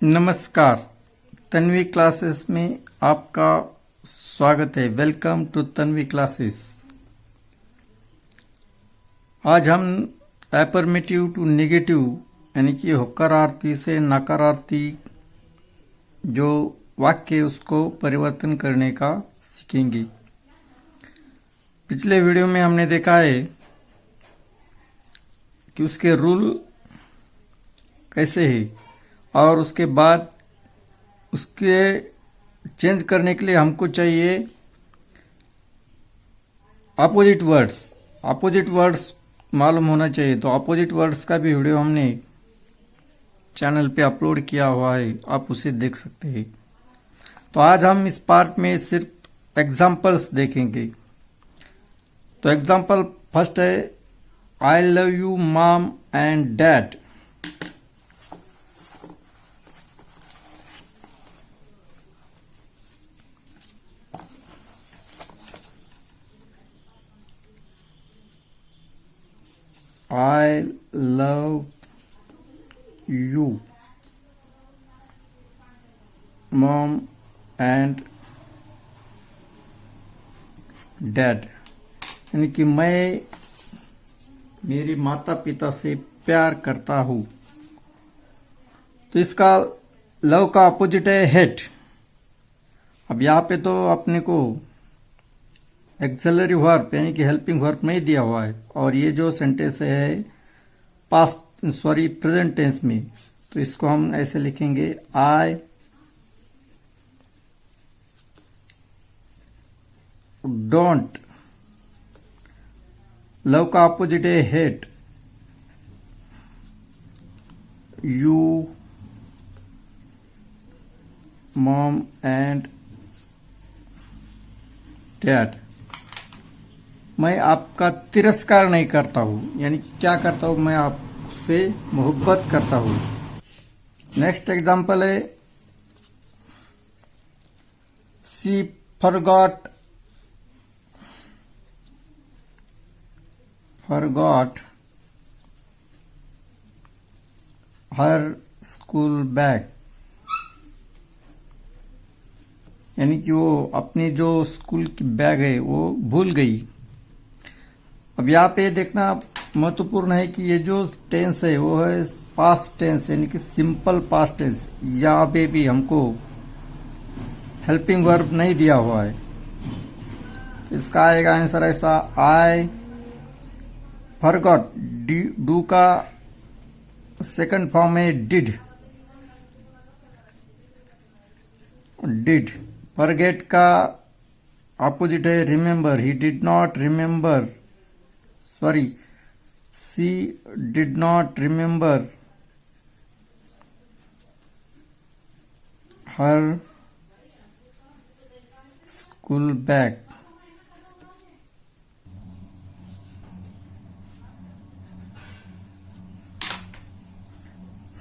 नमस्कार, तन्वी क्लासेस में आपका स्वागत है। Welcome to Tanvi classes. आज हम एफर्मेटिव टू नेगेटिव यानी कि होकारार्थी से नकारार्थी जो वाक्य है उसको परिवर्तन करने का सीखेंगे। पिछले वीडियो में हमने देखा है कि उसके रूल कैसे है और उसके बाद उसके चेंज करने के लिए हमको चाहिए अपोजिट वर्ड्स मालूम होना चाहिए। तो अपोजिट वर्ड्स का भी वीडियो हमने चैनल पे अपलोड किया हुआ है, आप उसे देख सकते हैं। तो आज हम इस पार्ट में सिर्फ एग्जाम्पल्स देखेंगे। तो एग्जाम्पल फर्स्ट है I love you mom and dad. I love you, mom and dad। यानी कि मैं मेरी माता पिता से प्यार करता हूँ। तो इसका लव का अपोजिट है हेट। अब यहाँ पे तो अपने को एक्सेलरी वर्ब यानी कि हेल्पिंग वर्ब नहीं दिया हुआ है और ये जो सेंटेंस है प्रेजेंट टेंस में, तो इसको हम ऐसे लिखेंगे आई डोंट। लव का अपोजिट है hate. You mom and dad. मैं आपका तिरस्कार नहीं करता हूं, यानी कि क्या करता हूं, मैं आपसे मोहब्बत करता हूं। नेक्स्ट एग्जांपल है she forgot her school bag. यानी कि वो अपनी जो स्कूल की बैग है वो भूल गई। अब यहाँ पे देखना महत्वपूर्ण है कि ये जो टेंस है वो है पास्ट टेंस यानी कि सिंपल पास्ट टेंस। यहाँ पे भी हमको हेल्पिंग वर्ब नहीं दिया हुआ है। तो इसका आएगा आंसर ऐसा आई फॉरगॉट। डू का सेकंड फॉर्म है डिड। फॉरगेट का अपोजिट है remember. He did not remember, she did not remember her school bag।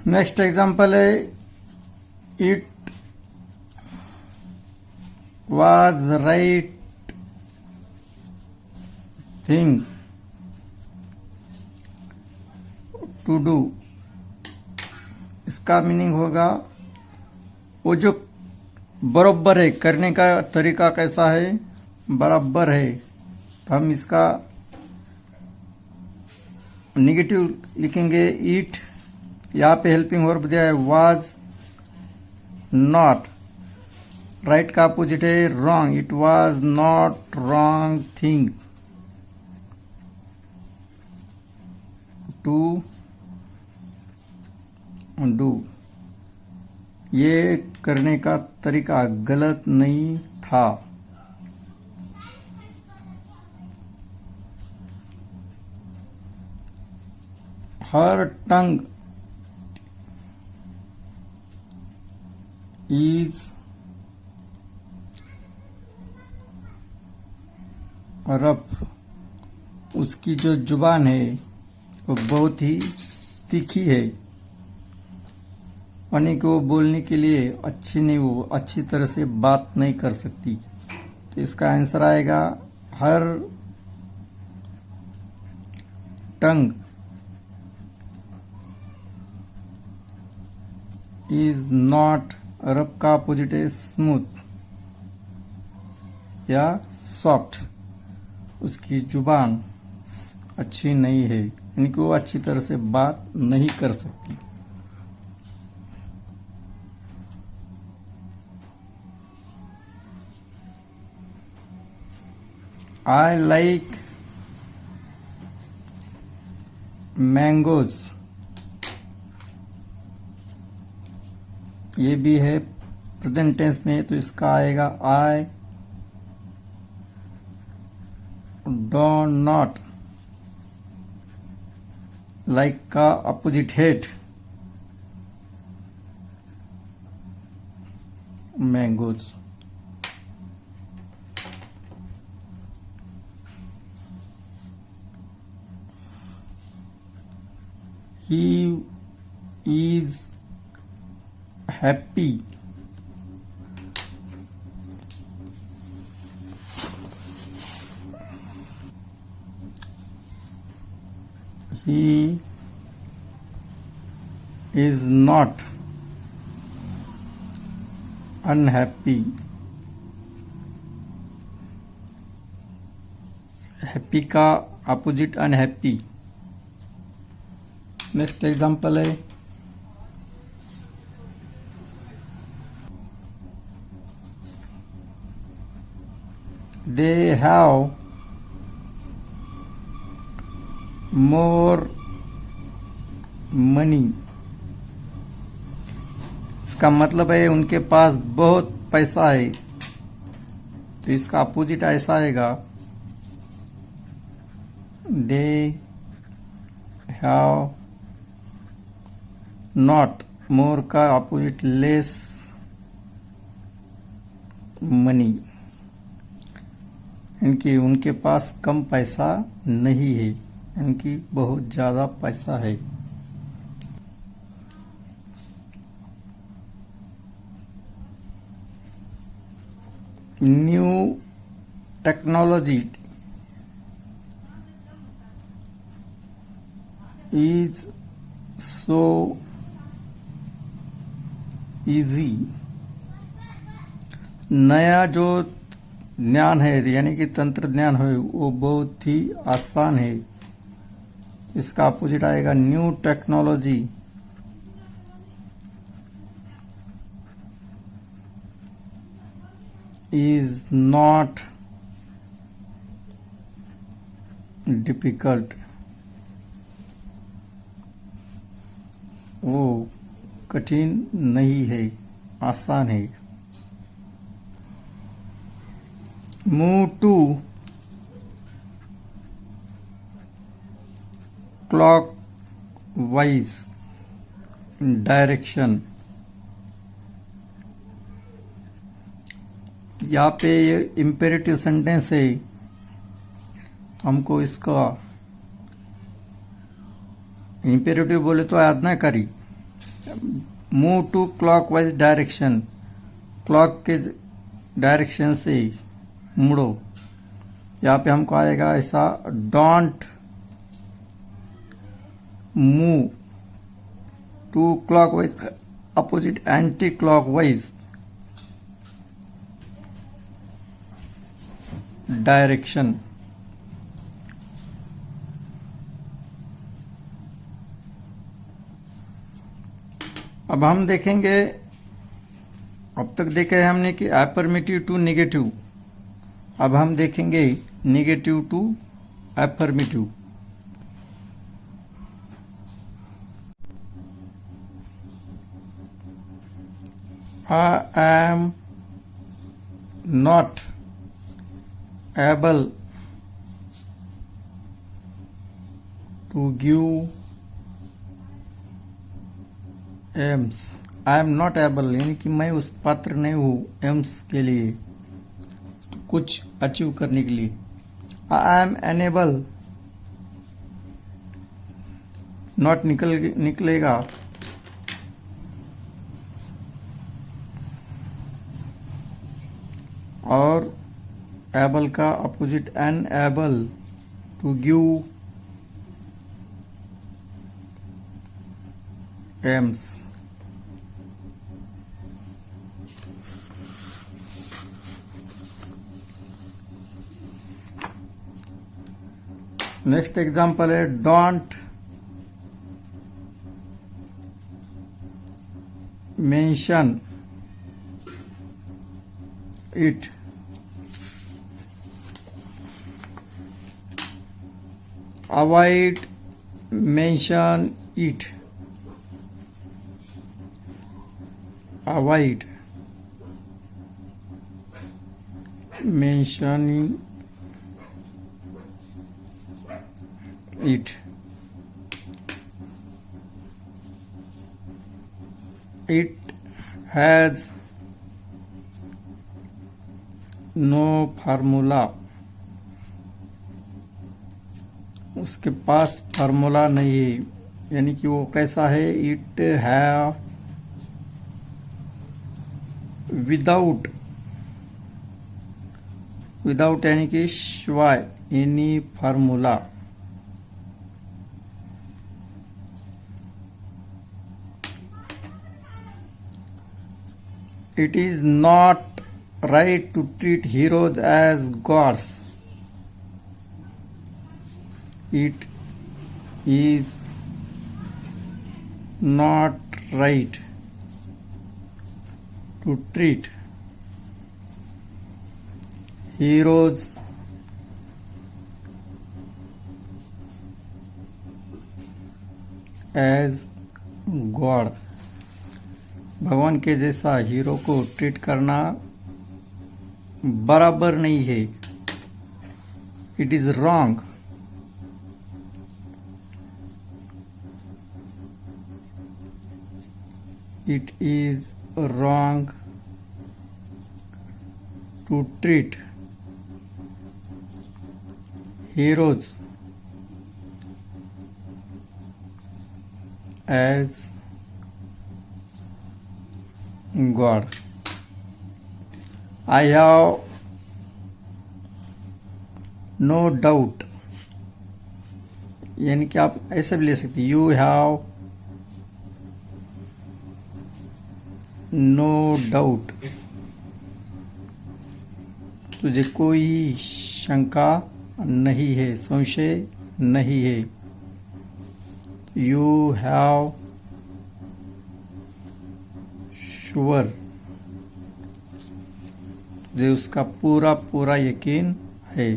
Next example है it was right thing to do. इसका मीनिंग होगा वो जो बराबर है, करने का तरीका कैसा है, बराबर है। तो हम इसका नेगेटिव लिखेंगे ईट। यहाँ पे हेल्पिंग वर्ब दिया है वाज नॉट। राइट का अपोजिट है wrong. It was not wrong thing to do. ये करने का तरीका गलत नहीं था। Her tongue is rough. उसकी जो जुबान है वो बहुत ही तीखी है, यानी कि वो बोलने के लिए अच्छी नहीं, वो अच्छी तरह से बात नहीं कर सकती। तो इसका आंसर आएगा हर टंग इज नॉट, रब का अपोजिट है स्मूथ या सॉफ्ट, उसकी जुबान अच्छी नहीं है, यानी कि वो अच्छी तरह से बात नहीं कर सकती। आई लाइक मैंगोज, ये भी है प्रेजेंट टेंस में, तो इसका आएगा आई डो नॉट, लाइक का opposite hate mangoes. He is happy, he is not unhappy, happy का अपोजिट अनहैप्पी। नेक्स्ट एग्जांपल है दे हैव मोर मनी, इसका मतलब है उनके पास बहुत पैसा है, तो इसका अपोजिट ऐसा आएगा दे हैव नॉट, मोर का अपोजिट लेस मनी, इनकी उनके पास कम पैसा नहीं है, इनकी बहुत ज़्यादा पैसा है। New technology is so easy, नया जो ज्ञान है यानी कि तंत्र ज्ञान है वो बहुत ही आसान है, इसका अपोजिट आएगा new technology is not difficult, वो कठिन नहीं है, आसान है। Move to clock wise direction, यहाँ पे ये इम्पेरेटिव सेंटेंस है, हमको इसका इम्पेरेटिव बोले तो आज्ञाकारी, move to clock wise direction, clock के डायरेक्शन से मुड़ो, यहाँ पे हमको आएगा ऐसा don't move to clockwise opposite anti clock wise direction. अब हम देखेंगे, अब तक देखा है हमने कि अफर्मेटिव टू नेगेटिव, अब हम देखेंगे negative to affirmative. I am not able to give aims, I am not able यानी कि मैं उस पात्र नहीं हूं एम्स के लिए, कुछ अचीव करने के लिए। आई एम एनेबल, नॉट निकलेगा, और एबल का opposite unable to give aims. Next example है don't mention it. Avoid mention it. Avoid mentioning it। It has no formula। उसके पास फार्मूला नहीं है, यानी कि वो कैसा है। इट हैव विदाउट, विदाउट यानी कि शिवाय, any formula. It is not right to treat heroes as gods. It is not right to treat heroes as God। भगवान के जैसा हीरो को ट्रीट करना बराबर नहीं है। It is wrong. It is wrong to treat heroes as God। I have no doubt, यानी कि आप ऐसे भी ले सकते। You have no doubt, तुझे कोई शंका नहीं है, संशय नहीं है। यू हैव श्योर, तुझे उसका पूरा पूरा यकीन है।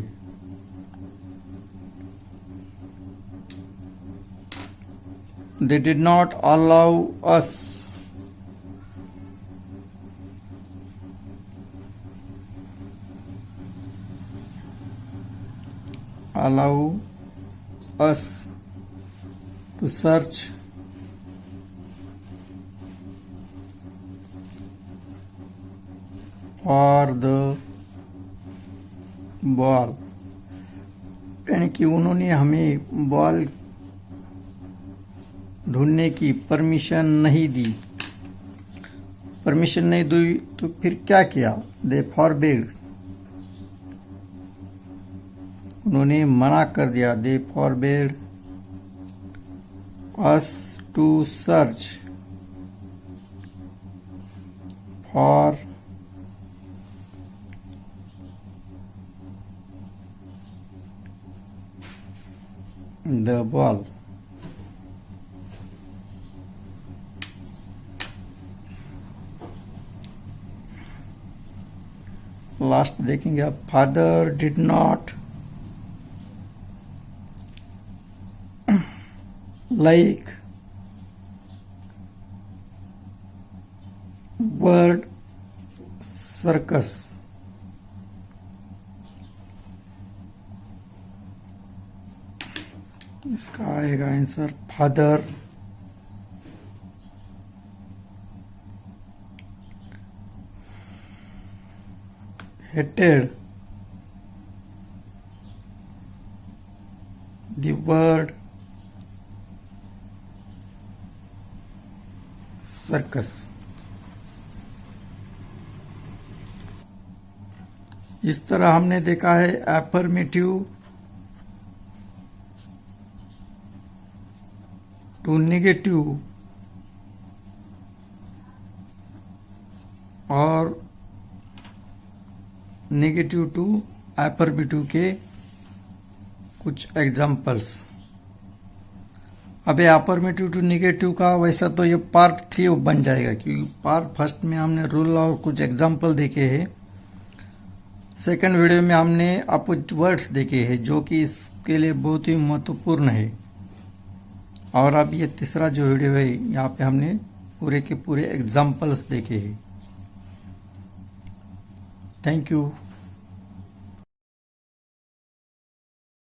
They did not allow us, allow us to search for the ball। यानी कि उन्होंने हमें बॉल ढूंढने की परमिशन नहीं दी। परमिशन नहीं दी तो फिर क्या किया। दे फॉरबिड, उन्होंने मना कर दिया। They forbid us to search for the ball. Last देखेंगे। Father did not like bird circus। इसका आएगा answer father hated the bird circus. इस तरह हमने देखा है एफर्मेटिव टू नेगेटिव और नेगेटिव टू एफर्मेटिव के कुछ एग्जाम्पल्स। अब ये अफर्मेटिव टू निगेटिव का वैसा तो ये पार्ट 3 बन जाएगा, क्योंकि पार्ट फर्स्ट में हमने रूल और कुछ एग्जाम्पल देखे हैं। सेकंड वीडियो में हमने अपोजिट वर्ड्स देखे हैं जो कि इसके लिए बहुत ही महत्वपूर्ण है। और अब ये तीसरा जो वीडियो है यहाँ पे हमने पूरे के पूरे एग्जाम्पल्स देखे हैं। Thank you.